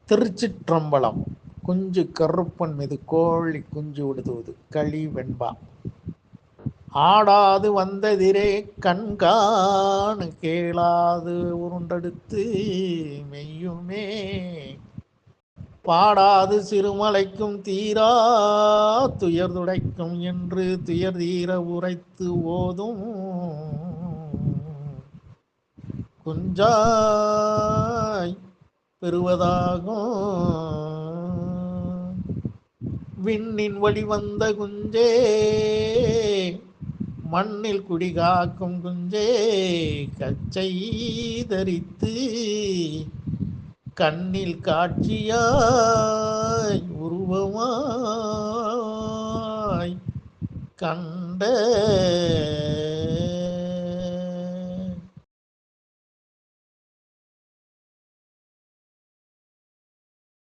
திருச்சிற்றம்பலம். குஞ்சு கருப்பன் மீது கோழி குஞ்சு விடுதுவது களி வெண்பா. ஆடாது வந்ததிரே கண்காணு கேளாது உருண்டெடுத்து மெய்யுமே பாடாது சிறுமலைக்கும் தீரா துயர் துடைக்கும் என்று துயர் தீர உரைத்து ஓதும் குஞ்சாய் பெறுவதாகும். விண்ணின் வழி வந்த குஞ்சே மண்ணில் குடிகாக்கும் குஞ்சே கச்சை தரித்து கண்ணில் காட்சியாய் உருவமாய் கண்ட